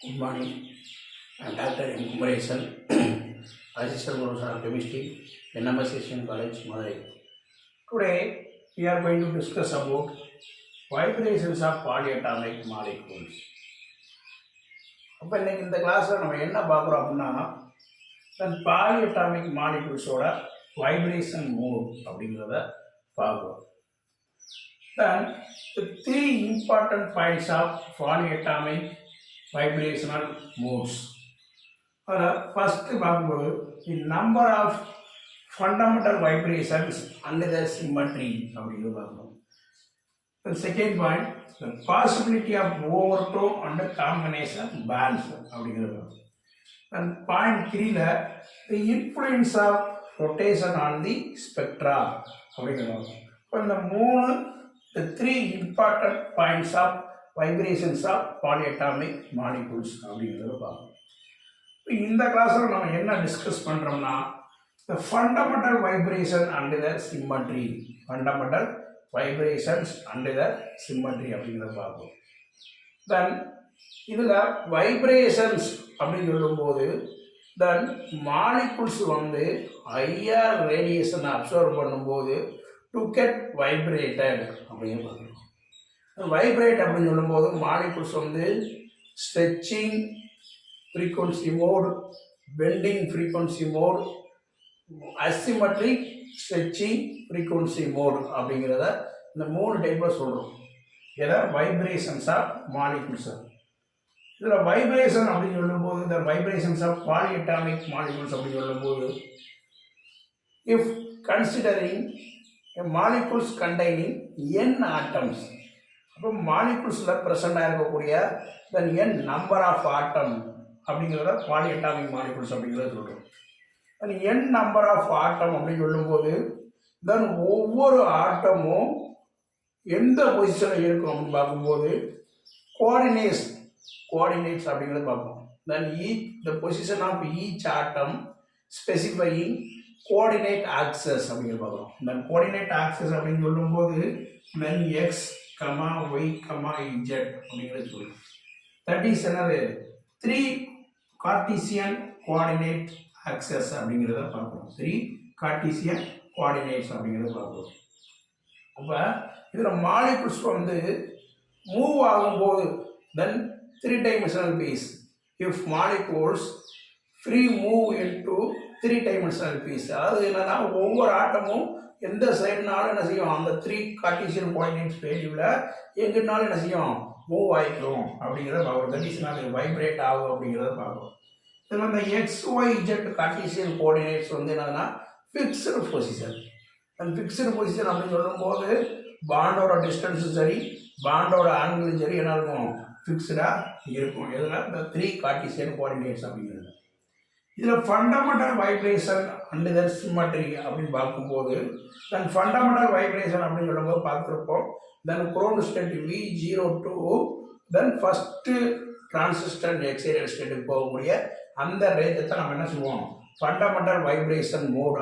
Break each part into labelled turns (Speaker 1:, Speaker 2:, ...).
Speaker 1: Good morning. I am Dr. M. Kumaresan, Assistant Professor of Chemistry, NMS Asian College, Madurai. Today, we are going to discuss about vibrations of polyatomic molecules. அப்போ இன்னைக்கு இந்த கிளாஸில் நம்ம என்ன பார்க்குறோம் அப்படின்னா பாலிஅட்டாமிக் மாலிகூல்ஸோட vibration mode அப்படிங்கிறத பார்க்குறோம். Then the three important points of polyatomic vibrational modes. First, the number of fundamental vibrations under the symmetry. The second point, the possibility of overthrow under combination bands. And point 3, the influence of rotation on the spectra. The three important points of vibrations of polyatomic molecules. In the class, we will discuss the fundamental vibration under the symmetry. Fundamental vibrations under the symmetry. Then, this vibrations, then molecules higher radiation absorb to get vibrated. Vibrate molecules stretching frequency mode, bending frequency mode, asymmetric stretching frequency mode. The more type of vibrations of molecules. The vibration the vibrations of polyatomic molecules. If considering a molecules containing n atoms, molecules present then n number of atoms polyatomic molecules. And n number of atoms then over atom in the position coordinates then the position of each atom specifying coordinate axis. Then coordinate axis then x, y, z. That is another 3 Cartesian coordinate axis. 3 Cartesian coordinates. If molecules move then 3-dimensional space. If molecules free move into 3-dimensional space, over atom in the side on the 3 Cartesian coordinates page move that is not vibrate. Then the x, y, z Cartesian coordinates fixed position. And fixed position bond or distance bond or angle fixed the 3 Cartesian coordinates. This is fundamental vibration under the symmetry. Then fundamental vibration then ground state V02, then first transistor excited state and the range fundamental vibration mode.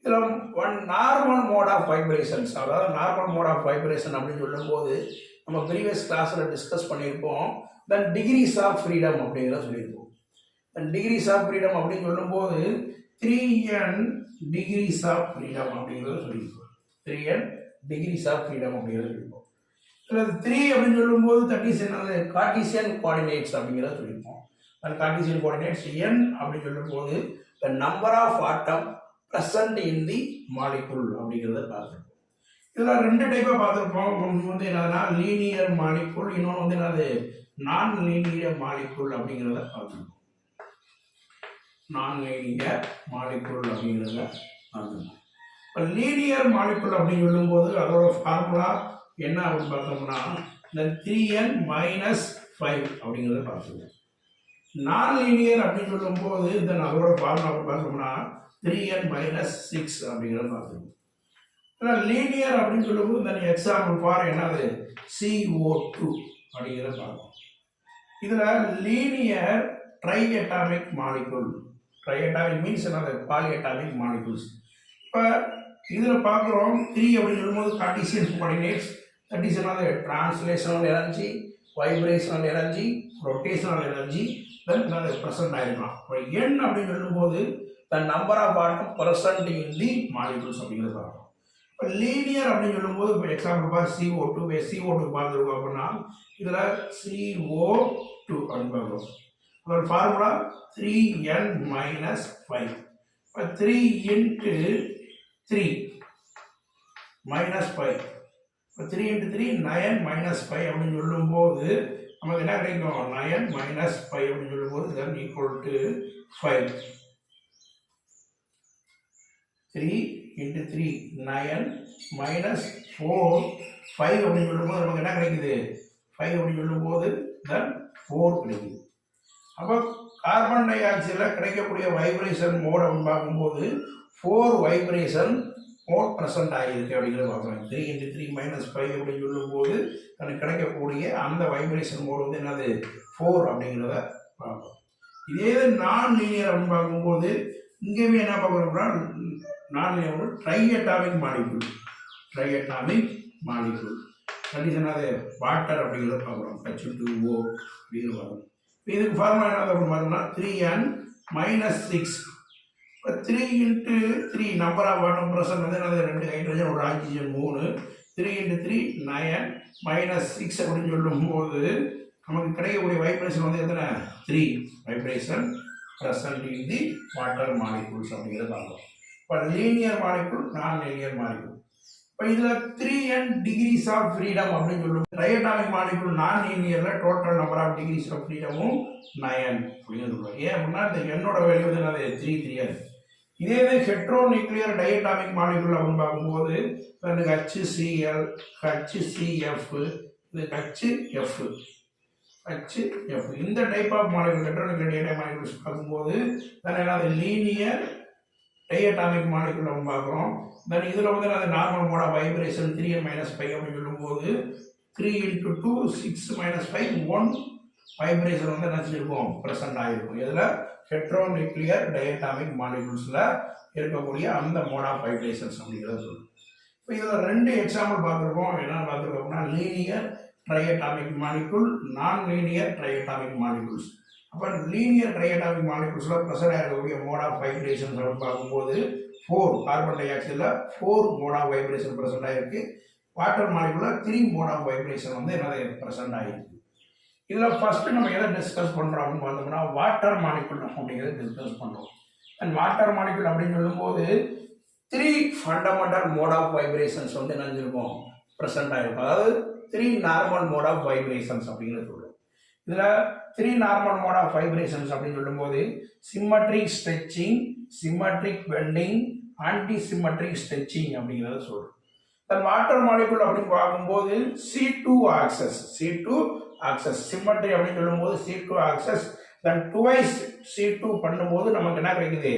Speaker 1: One normal mode of vibrations, normal mode of vibration we previous class discuss then degrees of freedom. And degrees of freedom 3n degrees of freedom. 3n degrees of freedom. 3 that is another Cartesian coordinates. And Cartesian coordinates n the number of atoms present in the molecule. There are two types of linear molecule, non-linear molecule. Non-linear molecule. Linear molecule formula then 3n minus 5. Non-linear then formula 3n minus 6. Linear then example for CO2. This is linear triatomic molecule. Triatomic means another polyatomic molecules. இதில் பார்க்குறோம் 3 அப்படின்னு சொல்லும்போது Cartesian coordinates, that is another translational energy, vibrational energy, rotational energy then present ஆகிருக்கலாம். இப்போ எண் அப்படின்னு சொல்லும்போது the number of atom present in the molecules அப்படிங்கிறது பார்க்கணும். இப்போ லீனியர் அப்படின்னு சொல்லும்போது இப்போ எக்ஸாம்பிள் பார்த்து CO2 CO2 பார்த்துருக்கோம் அப்படின்னா இதில் CO2 அப்படின்னு பார்க்குறோம். அதோட ஃபார்முலா 3n - 5. இப்போ 3 × 3 -5. இப்போ 3 × 3 9 - 5 அப்படின்னு சொல்லும்போது நமக்கு என்ன கிடைக்கும்? 9 - 5 அப்படின்னு சொல்லும்போது then equal to 5. 3 × 3 9 - 4 5 அப்படின்னு சொல்லும்போது நமக்கு என்ன கிடைக்குது? 5 அப்படின்னு சொல்லும்போது then 4 கிடைக்குது. அப்போ கார்பன் டை ஆக்சைடில் கிடைக்கக்கூடிய வைப்ரேஷன் மோட் அப்படின்னு பார்க்கும்போது 4 வைப்ரேஷன் மோட் ப்ரெசென்ட் ஆகியிருக்கு அப்படிங்கிறத பார்க்குறோம். 3 × 3 - 5 அப்படின்னு சொல்லும்போது எனக்கு கிடைக்கக்கூடிய அந்த வைப்ரேஷன் மோட் வந்து என்னது? 4 அப்படிங்கிறத பார்ப்போம். இதே நான் லீனியர் அப்படின்னு பார்க்கும்போது இங்கேயுமே என்ன பார்க்குறோம்னா நான் linear triatomic molecule. ட்ரைஅட்டாமிக் molecule condition அது வாட்டர் அப்படிங்கிறத பார்க்குறோம். H2O அப்படின்னு பார்க்குறோம். இதுக்கு ஃபார்முலா என்ன அப்படின்னு பார்த்தோம்னா 3n - 6. இப்போ 3 × 3 நம்பர் ஆஃப் ஆட்டம் ப்ரெசென்ட் வந்து என்னது? 2 ஹைட்ரஜன் ஒரு ஆக்சிஜன் 3. 3 × 3 9 - 6 அப்படின்னு சொல்லும்போது நமக்கு கிடைக்கக்கூடிய வைப்ரேஷன் வந்து எத்தனை? 3 vibration present in the water molecules அப்படிங்கிறத பார்க்கலாம். இப்போ linear molecule, non linear molecule. இப்போ இதில் 3n டிகிரிஸ் ஆஃப் ஃப்ரீடம் அப்படின்னு சொல்லுவோம். ட்ரைஅட்டாமிக் மாலிகுல் நான் லீனியரில் total number of degrees of ஃப்ரீடமும் 9 அப்படின்னு சொல்லுவோம். ஏன் அப்படின்னா இந்த என்னோட வேல்யூ வந்து என்னது? 3 3. இதே இது ஹெட்ரோ நியூக்ளியர் டைஅட்டாமிக் மாலிகுல் அப்படின்னு பார்க்கும்போது எனக்கு HCl, HCF, இது HF, HF இந்த type of molecule hetero nuclear diatomic molecules பார்க்கும்போது then என்னது? லீனியர் டைஅட்டாமிக் மாலிகுல் நம்ம பார்க்குறோம். தென் இதில் வந்து அது normal mode of vibration 3n - 5 அப்படின்னு சொல்லும்போது 3 × 2 6 - 5 1 வைப்ரேஷன் வந்து என்ன செஞ்சிருக்கும்? ப்ரெசென்ட் ஆகிருக்கும். இதில் ஹெட்ரோ நியூக்ளியர் டைஅட்டாமிக் மாலிகுல்ஸில் இருக்கக்கூடிய அந்த மோட் ஆஃப் வைப்ரேஷன்ஸ் அப்படிங்கிறத சொல்லுவோம். இப்போ இதில் 2 எக்ஸாம்பிள் பார்த்துருக்கோம். என்னென்னு பார்த்துருக்கோம் அப்படின்னா linear triatomic molecule, non linear triatomic molecules. அப்போ லீனியர் ட்ரைஅட்டாமிக் மாலிகுல்ஸில் ப்ரெசென்ட் ஆகக்கூடிய மோட் ஆஃப் வைப்ரேஷன்ஸ் அப்படின்னு பார்க்கும்போது 4 கார்பன் டை ஆக்சைடில் 4 மோட் ஆஃப் வைப்ரேஷன் ப்ரெசென்ட் ஆகிருக்கு. வாட்டர் மாலிகுலில் 3 மோட் ஆஃப் வைப்ரேஷன் வந்து என்னது? ப்ரெசென்ட் ஆகிருக்கு. இதில் ஃபஸ்ட்டு நம்ம எதை டிஸ்கஸ் பண்ணுறோம் அப்படின்னு பார்த்தோம்னா வாட்டர் மாலிகுல் அப்படிங்கிறத டிஸ்கஸ் பண்ணுறோம். அண்ட் வாட்டர் மாலிகுல் அப்படின்னு சொல்லும்போது 3 ஃபண்டமெண்டல் மோட் ஆஃப் வைப்ரேஷன்ஸ் வந்து என்ன செஞ்சிருக்கும்? ப்ரெசென்ட் ஆகிருக்கும். அதாவது 3 நார்மல் மோட் ஆஃப் வைப்ரேஷன்ஸ் அப்படிங்கிறத சொல்லுவோம். இதில் 3 நார்மல் மோட் ஆஃப் வைப்ரேஷன்ஸ் அப்படின்னு சொல்லும்போது symmetric stretching, symmetric bending, anti symmetric stretching அப்படிங்கிறத சொல்கிறோம். தன் வாட்டர் மாலிகுல் அப்படின்னு பார்க்கும்போது C2 ஆக்சஸ், C2 ஆக்சஸ் சிம்மட்ரி அப்படின்னு சொல்லும்போது C2 ஆக்சஸ் தென் டுவைஸ் C2 பண்ணும்போது நமக்கு என்ன கிடைக்குது?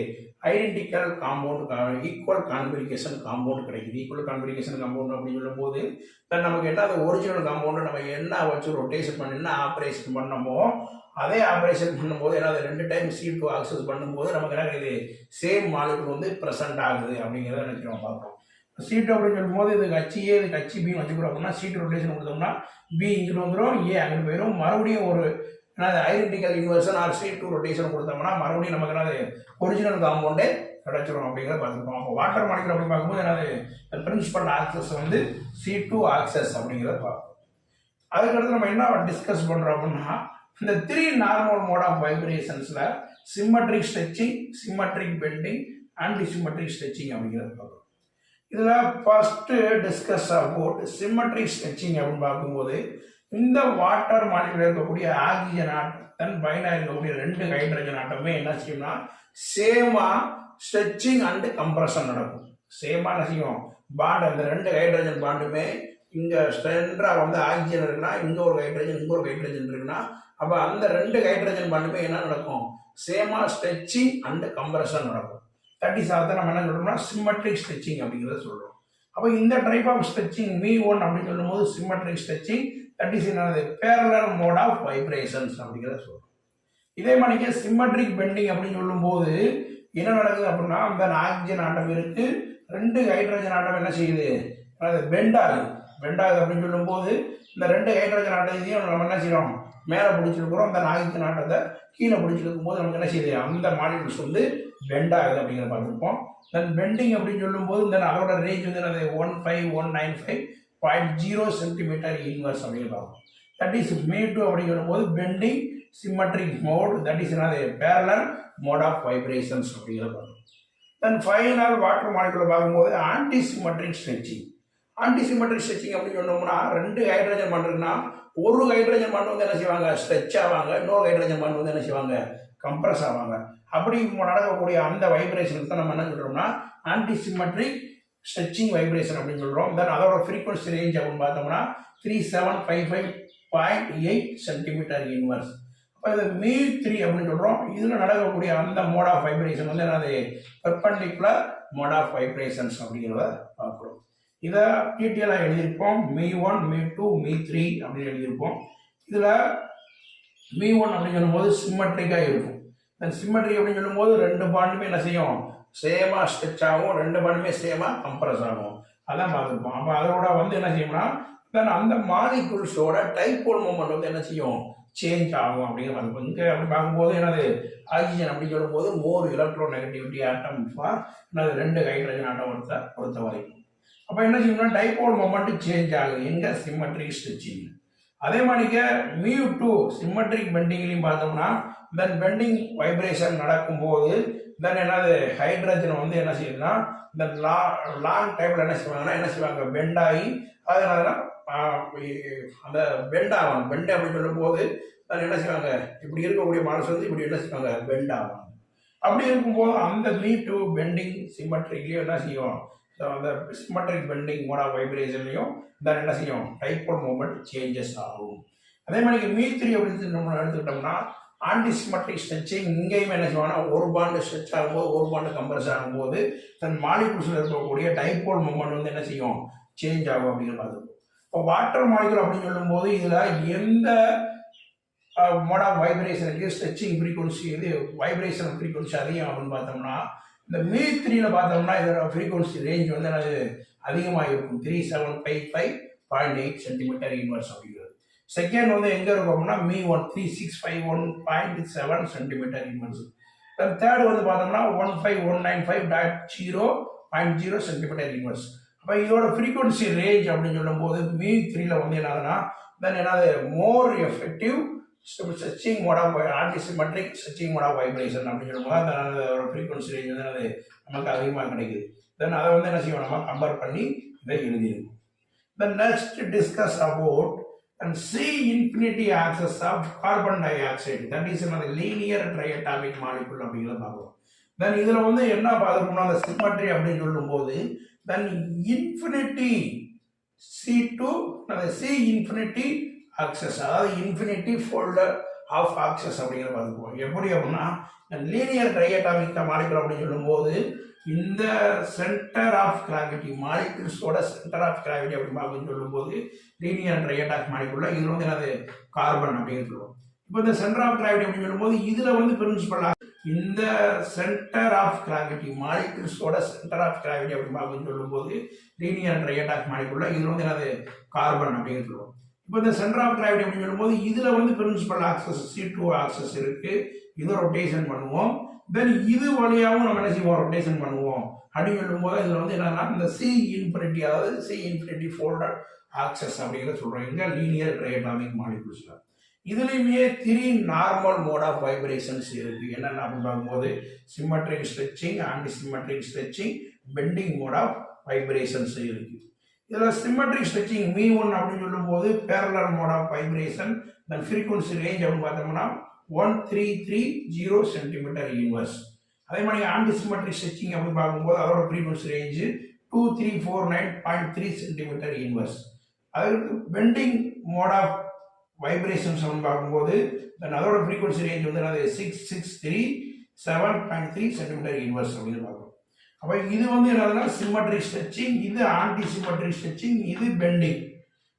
Speaker 1: Identical compound, equal configuration compound கிடைக்குது. ஈக்குவல் கான்ஃபிகரேஷன் காம்பவுண்ட் அப்படின்னு சொல்லும்போது நமக்கு என்ன அது ஒரிஜினல் காம்பவுண்ட் நம்ம என்ன வச்சு ரொட்டேஷன் பண்ணி என்ன ஆப்ரேஷன் பண்ணமோ அதே ஆப்ரேஷன் பண்ணும்போது ஏன்னா அது 2 டைம் C2 ஆக்சஸ் பண்ணும்போது நமக்கு என்ன கிடைக்குது? சேம் மாலிகுல் வந்து ப்ரெசென்ட் ஆகுது அப்படிங்கிறத நினைச்சு நம்ம பார்க்குறோம். C2 அப்படின்னு சொல்லும்போது இது HA, இது HB வச்சுக்கிறோம் அப்படின்னா C2 ரொட்டேஷன் கொடுத்தோம்னா B இங்கிட்டு வந்துடும், A அங்கிட்டு போயிடும். மறுபடியும் ஒரு identical inversion R C2 rotation கொடுத்தோம்னா மறுபடியும் நமக்கு என்னது? ஒரிஜினல் காம்பவுண்டே கிடைச்சிடும் அப்படிங்கிறத பார்த்துருக்கோம். அப்போ வாட்டர் மாலிகுல் அப்படின்னு பார்க்கும்போது என்னது? பிரின்சிபல் ஆக்சஸ் வந்து C2 ஆக்சஸ் அப்படிங்கிறத பார்ப்போம். அதுக்கடுத்து நம்ம என்ன டிஸ்கஸ் பண்ணுறோம் அப்படின்னா இந்த 3 நார்மல் மோட் ஆஃப் வைப்ரேஷன்ஸில் symmetric stretching, symmetric bending, anti symmetric stretching அப்படிங்கிறத பார்க்குறோம். இதில் first discuss about symmetric stretching அப்படின்னு பார்க்கும்போது இந்த வாட்டர் மாலிகுல் இருக்கக்கூடிய ஆக்சிஜன் ஆட்டம் பைனா இருக்கக்கூடிய 2 ஹைட்ரஜன் ஆட்டமே என்ன செய்யும்னா சேமா ஸ்ட்ரெச்சிங் அண்ட் கம்ப்ரஷன் நடக்கும். சேமா என்ன செய்யும்? பாண்ட் அந்த 2 ஹைட்ரஜன் பாண்டுமே இங்கே ஸ்ட்ரென்த்ராக வந்து ஆக்சிஜன் இருக்குன்னா இங்கே ஒரு ஹைட்ரஜன் இங்கே ஒரு ஹைட்ரஜன் இருக்குன்னா அப்போ அந்த 2 ஹைட்ரஜன் பாண்டுமே என்ன நடக்கும்? சேமா ஸ்ட்ரெச்சிங் அண்ட் கம்ப்ரஷன் நடக்கும். தட் இஸ் அதை நம்ம என்ன சொல்கிறோம்னா சிம்மட்ரிக் ஸ்ட்ரெச்சிங் அப்படிங்கிறத சொல்கிறோம். அப்போ இந்த டைப் ஆஃப் ஸ்ட்ரெச்சிங் V1 அப்படின்னு சொல்லும்போது சிம்மட்ரிக் ஸ்ட்ரெச்சிங், தட் இஸ் என்னது? பேரலல் மோட் ஆஃப் வைப்ரேஷன்ஸ் அப்படிங்கிறத சொல்கிறோம். இதே மாதிரிக்கே சிம்மட்ரிக் பெண்டிங் அப்படின்னு சொல்லும்போது என்ன நடக்குது அப்படின்னா அந்த ஆக்சிஜன் ஆட்டம் இருக்கு, 2 ஹைட்ரஜன் ஆட்டம் என்ன செய்யுது? அது பெண்ட் ஆகுது. பெண்ட் ஆகுது அப்படின்னு சொல்லும்போது இந்த ரெண்டு ஹைட்ரஜன் ஆட்டத்தையும் நம்ம என்ன செய்யறோம், மேலே பிடிச்சிருக்கிறோம், அந்த ஆக்சிஜன் ஆட்டத்தை கீழே பிடிச்சிருக்கும் போது நமக்கு என்ன செய்யுது, அந்த மாலிகுல்ஸ் வந்து பெண்ட் ஆகுது அப்படிங்கிறத பார்த்துருப்போம். தென் பெண்டிங் அப்படின்னு சொல்லும்போது தென் அதோட ரேஞ்ச் வந்து என்னது 15195.0 சென்டிமீட்டர் இன்வர்ஸ் அப்படின்னு பார்ப்போம். தட் இஸ் மீ2 அப்படின்னு சொல்லும்போது bending symmetric mode, that is என்னது பேரலல் மோட் ஆஃப் வைப்ரேஷன்ஸ் அப்படிங்கிறத பார்ப்போம். தென் ஃபைனல் வாட்டர் மாலிகுலை பார்க்கும்போது anti symmetric stretching. Anti symmetric stretching அப்படின்னு சொன்னோம்னா ரெண்டு ஹைட்ரஜன் பாண்ட் இருக்குன்னா ஒரு ஹைட்ரஜன் பாண்ட் வந்து என்ன செய்வாங்க, ஸ்ட்ரெச் ஆவாங்க, இன்னொரு ஹைட்ரஜன் பாண்ட் வந்து என்ன செய்வாங்க, கம்ப்ரஸ் ஆவாங்க. அப்படி நடக்கக்கூடிய அந்த வைப்ரேஷனுக்கு தான் நம்ம என்ன சொல்றோம்னா ஆன்டி சிம்மெட்ரிக் ஸ்ட்ரெச்சிங் வைப்ரேஷன் அப்படின்னு சொல்றோம். தென் அதோட ஃப்ரீக்வன்சி ரேஞ்ச் அப்படின்னு பார்த்தோம்னா 3755.8 சென்டிமீட்டர் இன்வர்ஸ். அப்போ இது மீ3 அப்படின்னு சொல்றோம். இதில் நடக்கக்கூடிய அந்த மோட் ஆஃப் வைப்ரேஷன் வந்து என்னது, பெர்பெண்டிகுலர் மோட் ஆஃப் வைப்ரேஷன்ஸ் அப்படிங்கிறத பார்க்குறோம். இதை டீட்டெயிலாக எழுதியிருப்போம். மீ1, மீ2, மீ3 அப்படின்னு எழுதியிருப்போம். இதில் மீ1 அப்படின்னு சொல்லும்போது சிம்மெட்ரிக்காக இருக்கும். தென் சிம்மெட்ரிக் அப்படின்னு சொல்லும்போது ரெண்டு பாண்டுமே என்ன செய்யும், சேமாக ஸ்ட்ரெச் ஆகும், ரெண்டு பாண்டுமே சேமாக கம்ப்ரஸ் ஆகும். அதான் பார்த்துருப்போம். அப்போ அதோட வந்து என்ன செய்யும்னா தென் அந்த மாலிகுல்ஸோட டைபோல் மூமெண்ட் வந்து என்ன செய்யும், சேஞ்ச் ஆகும் அப்படிங்கிற மாதிரி. இங்கே அப்படி பார்க்கும்போது என்னது ஆக்சிஜன் அப்படின்னு சொல்லும்போது மோர் எலக்ட்ரோ நெகட்டிவிட்டி ஆட்டம் ஃபார் என்னது ரெண்டு ஹைட்ரஜன் ஆட்டம் பொறுத்த வரைக்கும். அப்போ என்ன செய்யணும்னா டைபோல் மொமெண்ட் சேஞ்ச் ஆகுது எங்க, சிம்மெட்ரிக் ஸ்ட்ரெச்சிங். அதே மாதிரிக்க மீ2 சிம்மெட்ரிக் பெண்டிங்லையும் பார்த்தோம்னா தென் பெண்டிங் வைப்ரேஷன் நடக்கும்போது தென் என்னது ஹைட்ரஜன் வந்து என்ன செய்யுதுன்னா இந்த லாங் டைமில் என்ன செய்வாங்க பெண்ட் ஆகி அதனால அந்த பெண்ட் ஆகும். பெண்ட் அப்படின்னு சொல்லும்போது தென் என்ன செய்வாங்க, இப்படி இருக்கக்கூடிய மனசு வந்து இப்படி என்ன செய்வாங்க, பெண்ட் ஆகும். அப்படி இருக்கும்போது அந்த மீ2 பெண்டிங் சிம்மெட்ரிக்லையும் என்ன செய்யும், அந்த சிம்மெட்ரிக் பெண்டிங் மோட் ஆஃப் வைப்ரேஷன்லையும் தென் என்ன செய்யும், டைபோல் மூமெண்ட் சேஞ்சஸ் ஆகும். அதே மாதிரி மீ3 அப்படின்னு நம்ம எடுத்துக்கிட்டோம்னா ஆன்டி சிம்மெட்ரிக் ஸ்ட்ரெச்சிங் இங்கேயும் என்ன செய்வாங்கன்னா ஒரு பாண்டு ஸ்ட்ரெச் ஆகும்போது ஒரு பாண்டு கம்ப்ரஸ் ஆகும்போது தன் மாலிகுல்ஸில் இருக்கக்கூடிய டைபோல் மூமெண்ட் வந்து என்ன செய்யும், சேஞ்ச் ஆகும் அப்படிங்கிற மாதிரி. இப்போ வாட்டர் மாலிகுல் அப்படின்னு சொல்லும்போது இதில் எந்த மோட் ஆஃப் வைப்ரேஷனுக்கு ஸ்ட்ரெச்சிங் ஃப்ரீக்வன்சி இது வைப்ரேஷன் ஃப்ரீக்வன்சி அதிகம் அப்படின்னு பார்த்தோம்னா இந்த மீ3ல பார்த்தோம்னா இதோட ஃப்ரீக்வன்சி ரேஞ்ச் வந்து அது அதிகமாக இருக்கும், 3755.8 சென்டிமீட்டர் இன்வர்ஸ் அப்படிங்கிறது. செகண்ட் வந்து எங்கே இருக்கும் அப்படின்னா மீ1 3651.7 சென்டிமீட்டர் இன்வர்ஸ். தேர்ட் வந்து பார்த்தோம்னா 15195.0 சென்டிமீட்டர் இன்வர்ஸ். அப்போ இதோட ஃப்ரீக்வன்சி ரேஞ்ச் அப்படின்னு சொல்லும்போது மீ3ல வந்து என்னதுன்னா தென் என்னது more effective stretching mode of antisymmetric stretching mode of vibration அப்படின்னு சொல்லும்போது அந்த ஃப்ரீக்வன்சி ரேஞ்ச் வந்து அது நமக்கு அதிகமாக கிடைக்குது. தென் அதை வந்து என்ன செய்வோம், நம்ம கம்பேர் பண்ணி இதை எழுதியிருக்கோம். Then next discuss about and C infinity axis of carbon dioxide, that is another linear triatomic molecule அப்படிங்கிறத பார்க்குறோம். தென் இதில் வந்து என்ன பார்த்துக்கணும்னா அந்த சிம்மெட்ரி அப்படின்னு சொல்லும்போது தென் இன்ஃபினிட்டி C2 அந்த C infinity axis, அதாவது இன்ஃபினிட்டி ஃபோல்டர் ஆஃப் ஆக்சஸ் அப்படிங்கிறத பார்த்துக்குவோம். எப்படி அப்படின்னா லீனியர் ட்ரையட்டாமிக் மாலிகுல் அப்படின்னு சொல்லும்போது இந்த சென்டர் ஆஃப் கிராவிட்டி மாலிகுல்ஸோட சென்டர் ஆஃப் கிராவிட்டி அப்படின்னு பார்க்கணும்னு சொல்லும்போது லீனியர் ட்ரையட்டாமிக் மாலிகுல்ல இதில் வந்து என்னது கார்பன் அப்படின்னு சொல்லுவோம். இப்போ இந்த சென்டர் ஆஃப் கிராவிட்டி அப்படின்னு சொல்லும்போது இதில் வந்து பிரின்சிபல் இந்த சென்டர் ஆஃப் கிராவிட்டி மாலிகுல்ஸோட சென்டர் ஆஃப் கிராவிட்டி அப்படின்னு பார்க்கணும்னு சொல்லும்போது லீனியர் ட்ரையட்டாமிக் மாலிகுல்ல இதில் வந்து என்னது கார்பன் அப்படின்னு சொல்லுவோம். இப்போ இந்த சென்டர் ஆஃப் கிராவிட்டி அப்படின்னு சொல்லும்போது இதில் வந்து பிரின்சிபல் ஆக்சஸ் C2 ஆக்சஸ் இருக்கு, இதை ரொட்டேஷன் பண்ணுவோம். தென் இது வழியாகவும் நம்ம என்ன செய்வோம், ரொட்டேஷன் பண்ணுவோம் அப்படின்னு சொல்லும்போது இதில் வந்து என்னன்னா இந்த C infinity, அதாவது C infinity ஃபோல்டர் ஆக்சஸ் அப்படிங்கிறத சொல்கிறோம் இங்கே லீனியர் ட்ரையட்டாமிக் மாலிகுல்ஸில். இதுலேயுமே 3 நார்மல் மோட் ஆஃப் வைப்ரேஷன்ஸ் இருக்குது. என்னென்ன அப்படின்னு பார்க்கும்போது symmetric stretching, anti symmetric stretching, bending mode of vibrations இருக்குது. இதில் சிம்மெட்ரிக் ஸ்ட்ரெச்சிங் மீ1 அப்படின்னு சொல்லும்போது parallel mode of vibration, then frequency range அப்படின்னு பார்த்தோம்னா 1330 சென்டிமீட்டர் இன்வர்ஸ். அதே மாதிரி ஆன்டி சிம்மெட்ரிக் ஸ்ட்ரெச்சிங் அப்படின்னு பார்க்கும்போது அதோட ஃப்ரீக்வன்சி ரேஞ்சு 2349.3 சென்டிமீட்டர் இன்வர்ஸ். அதுக்கு பெண்டிங் மோட் ஆஃப் வைப்ரேஷன்ஸ் அப்படின்னு பார்க்கும்போது அதோட ஃப்ரீக்வன்சி ரேஞ்ச் வந்து 6637.3 சென்டிமீட்டர் இன்வர்ஸ் அப்படின்னு பார்க்குறோம். அப்போ இது வந்து என்னதுன்னா சிம்மெட்ரிக் ஸ்ட்ரெச்சிங், இது ஆன்டி சிம்மெட்ரிக் ஸ்ட்ரெச்சிங், இது பெண்டிங்.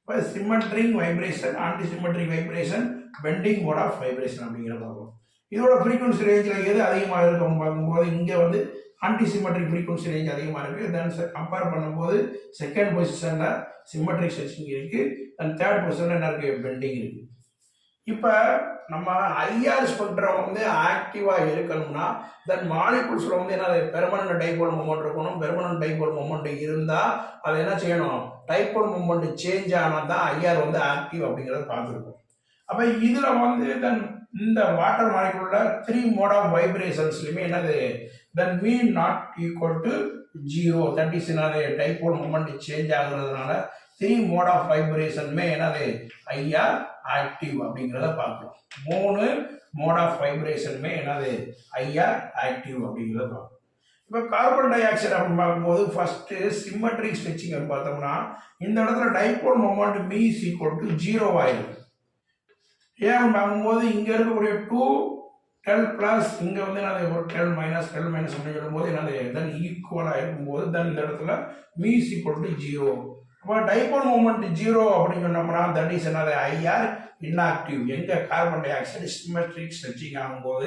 Speaker 1: இப்போ symmetric vibration, anti symmetric vibration, bending mode of vibration அப்படிங்கிற பார்க்குறோம். இதோட ஃப்ரீக்வன்சி ரேஞ்சில் எது அதிகமாக இருக்கும் பார்க்கும்போது இங்கே வந்து ஆன்டிசிமெட்ரிக் ஃப்ரீக்வன்சி ரேஞ்ச் அதிகமாக இருக்குது. தென் கம்பேர் பண்ணும்போது செகண்ட் பொசிஷனில் சிமெட்ரிக் ஸ்ட்ரெச்சிங் இருக்குது. தென் தேர்ட் பொசிஷனில் என்ன இருக்குது, பெண்டிங் இருக்குது. இப்போ நம்ம ஐஆர் ஸ்பெக்ட்ரம் வந்து ஆக்டிவாக இருக்கணும்னா தென் மாலிகுல்ஸில் வந்து என்ன பெர்மனன்ட் டைபோல் மூமெண்ட் இருக்கணும். பெர்மனன்ட் டைபோல் மூமெண்ட் இருந்தால் அதை என்ன செய்யணும், டைபோல் மூமெண்ட் சேஞ்ச் ஆனால் தான் ஐஆர் வந்து ஆக்டிவ் அப்படிங்கிறத பார்த்துருக்கோம். அப்போ இதில் வந்து தென் இந்த வாட்டர் மாலிகுலில் 3 மோட் ஆஃப் வைப்ரேஷன்ஸ்லையுமே என்னது then V not equal to 0, that is என்னது டைபோல் மூமெண்ட் சேஞ்ச் ஆகுறதுனால 3 மோட் ஆஃப் வைப்ரேஷனுமே என்னது ஐஆர் ஆக்டிவ் அப்படிங்கிறத பார்க்கலாம். 3 மோட் ஆஃப் வைப்ரேஷனுமே என்னது ஐஆர் ஆக்டிவ் அப்படிங்கிறத பார்க்கலாம். இப்போ கார்பன் டை ஆக்சைடு அப்படின்னு பார்க்கும்போது ஃபர்ஸ்ட் சிமெட்ரிக் ஸ்ட்ரெச்சிங் அப்படின்னு பார்த்தோம்னா இந்த இடத்துல dipole moment me is equal to 0 ஆயிடும். ஏன் பார்க்கும்போது இங்கே இருக்கக்கூடிய 2 10 ப்ளஸ் இங்கே வந்து என்னது ஒரு 10 மைனஸ் அப்படின்னு சொல்லும்போது என்னது தென் ஈக்குவலாக இருக்கும்போது தென் இந்த இடத்துல மீ இஸ் ஈக்குவல் டு 0. அப்போ டைபோல் மூமெண்ட் 0 அப்படின்னு சொன்னோம்னா தட் இஸ் என்னது ஐஆர் இன்ஆக்டிவ். எங்கே carbon di oxide symmetric stretching ஆகும்போது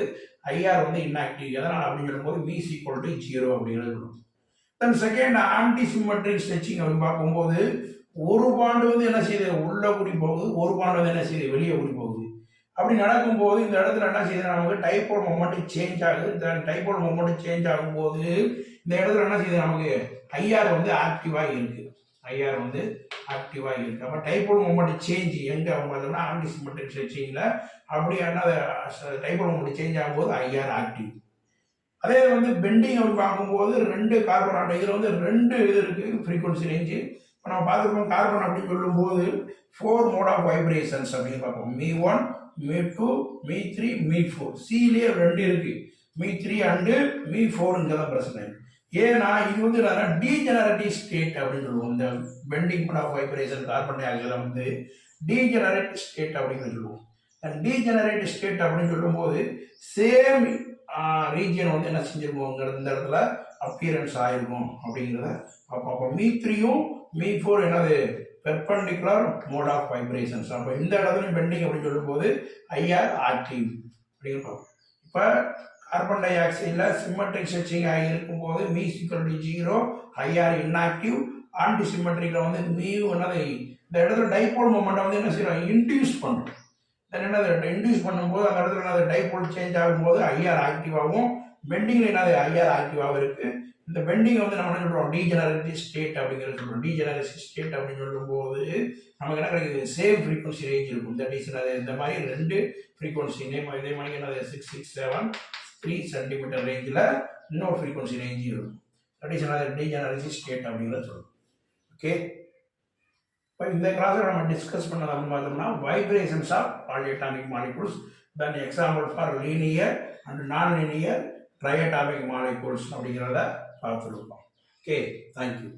Speaker 1: ஐஆர் வந்து இன்ஆக்டிவ். எதனால் அப்படின்னு சொல்லும்போது V is equal to 0 அப்படிங்கிறது இருக்கும். Then second anti symmetric stretching அப்படின்னு பார்க்கும்போது ஒரு பாண்டு வந்து என்ன செய்யுது உள்ள கூடி போகுது, ஒரு பாண்டு வந்து என்ன செய்யுது வெளியே கூடி போகுது. அப்படி நடக்கும்போது இந்த இடத்துல என்ன செய்யுது நமக்கு டைபோல் மொமெண்ட் சேஞ்ச் ஆகுது. தென் டைபோல் மொமெண்ட் சேஞ்ச் ஆகும்போது இந்த இடத்துல என்ன செய்யுது நமக்கு ஐஆர் வந்து ஆக்டிவாக இருக்குது. ஐஆர் வந்து ஆக்டிவாக இருக்குது. அப்போ டைபோல் மொமெண்ட் சேஞ்ச் எங்கே அவங்க பார்த்தோம்னா ஆன்டி சிமெட்ரிக் ஸ்ட்ரெச்சிங்கில் அப்படியான டைபோல் மொமெண்ட் சேஞ்ச் ஆகும்போது ஐஆர் ஆக்டிவ். அதே வந்து பெண்டிங் அப்படின்னு பார்க்கும்போது 2 கார்பன் ஆட்டோ இதில் வந்து 2 இது இருக்குது ஃப்ரீக்வன்சி ரேஞ்சு. இப்போ நம்ம பார்த்துருக்கோம் கார்பன் அப்படின்னு சொல்லும்போது 4 மோட் ஆஃப் வைப்ரேஷன்ஸ் அப்படின்னு பார்ப்போம். மீ1, மீ2, மீ3, மீ4. சிலேயே 2 இருக்குது, மீ3 அண்டு மீ4. தான் பிரச்சனை. ஏன்னா இது வந்து டீஜெனரேட்டிவ் ஸ்டேட் அப்படின்னு சொல்லுவோம். இந்த bending mode of vibration carbon dioxide வந்து டீஜெனரேட் ஸ்டேட் அப்படின்னு சொல்லுவோம். டீஜெனரேட் ஸ்டேட் அப்படின்னு சொல்லும்போது சேம் ரீஜியன் வந்து என்ன செஞ்சிருக்கோங்கிறது இந்த இடத்துல அப்பியரன்ஸ் ஆயிருக்கும் அப்படிங்கிறத பார்ப்போம். அப்போ மீ3யும் மீ4 என்னது பெர்பெண்டிகுலர் மோட் ஆஃப் வைப்ரேஷன்ஸ். அப்போ இந்த இடத்துல பெண்டிங் அப்படின்னு சொல்லும்போது ஐஆர் ஆக்டிவ் அப்படின்னு பார்ப்போம். இப்போ கார்பன் டை ஆக்சைடில் சிமெட்ரிக் ஸ்ட்ரெச்சிங் ஆகி இருக்கும்போது mu equal to 0, IR inactive. Anti சிமெட்ரிக்கில் வந்து மீ என்னது இந்த இடத்துல டைபோல் மொமெண்ட்டை வந்து என்ன செய்யறோம் இன்டியூஸ் பண்ணுறோம். தென் என்னது இன்டியூஸ் பண்ணும்போது அந்த இடத்துல என்னது டைபோல் சேஞ்ச் ஆகும்போது ஐஆர் ஆக்டிவாகவும் பெண்டிங்கில் என்னது ஐஆர் ஆக்டிவாகவும் இருக்குது. இந்த பெண்டிங் வந்து நம்ம என்ன சொல்கிறோம் டீஜெனரேட்டிவ் ஸ்டேட் அப்படிங்கிறது சொல்கிறோம். டீஜெனரேட்டிவ் ஸ்டேட் அப்படின்னு சொல்லும்போது நமக்கு என்ன கிடைக்குது சேம் ஃப்ரீக்வன்சி ரேஞ்ச் இருக்கும். தட் இஸ் என்னது இந்த மாதிரி 2 ஃப்ரீக்வன்சி இதே மாதிரி என்னது 667 3 சென்டிமீட்டர் ரேஞ்சில் இன்னொரு ஃப்ரீக்வன்சி ரேஞ்சு இருக்கும். தட் இஸ் என்னது டீஜெனரேட்டிவ் ஸ்டேட் அப்படிங்கிறத சொல்கிறோம். ஓகே, இப்போ இந்த கிளாஸில் நம்ம டிஸ்கஸ் பண்ணது அப்படின்னு பார்த்தோம்னா vibrations of polyatomic molecules, then example for linear and non linear triatomic molecules அப்படிங்கிறத பார்த்துருக்கோம். Okay, thank you.